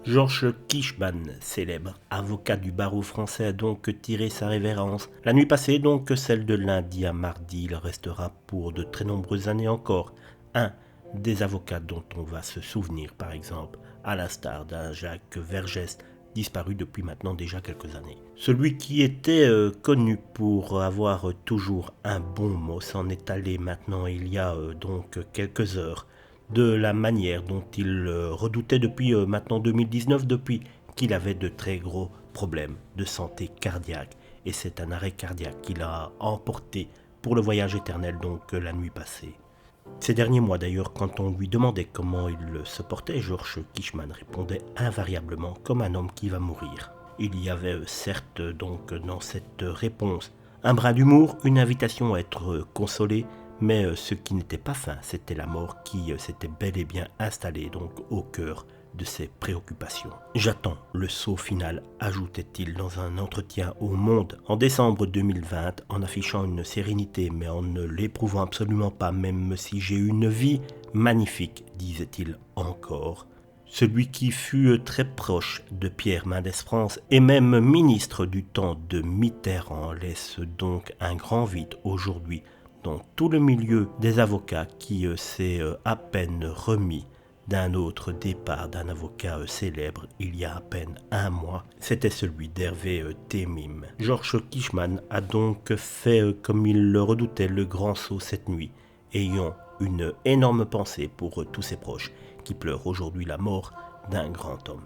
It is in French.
Georges Kichman, célèbre avocat du barreau français, a donc tiré sa révérence. La nuit passée, donc celle de lundi à mardi, il restera pour de très nombreuses années encore un des avocats dont on va se souvenir, par exemple, à l'instar d'un Jacques Vergès, disparu depuis maintenant déjà quelques années. Celui qui était connu pour avoir toujours un bon mot s'en est allé maintenant il y a donc quelques heures de la manière dont il redoutait depuis maintenant 2019, depuis qu'il avait de très gros problèmes de santé cardiaque. Et c'est un arrêt cardiaque qu'il a emporté pour le voyage éternel donc la nuit passée. Ces derniers mois d'ailleurs, quand on lui demandait comment il se portait, Georges Kichman répondait invariablement comme un homme qui va mourir. Il y avait certes donc dans cette réponse un brin d'humour, une invitation à être consolé, mais ce qui n'était pas fin, c'était la mort qui s'était bel et bien installée donc au cœur de ses préoccupations. J'attends le saut final, ajoutait-il dans un entretien au Monde en décembre 2020, en affichant une sérénité mais en ne l'éprouvant absolument pas, même si j'ai une vie magnifique, disait-il encore. Celui qui fut très proche de Pierre Mendès France et même ministre du temps de Mitterrand laisse donc un grand vide aujourd'hui dans tout le milieu des avocats qui s'est à peine remis d'un autre départ d'un avocat célèbre il y a à peine un mois. C'était celui d'Hervé Temim. Georges Kichman a donc fait, comme il le redoutait, le grand saut cette nuit, ayant une énorme pensée pour tous ses proches qui pleurent aujourd'hui la mort d'un grand homme.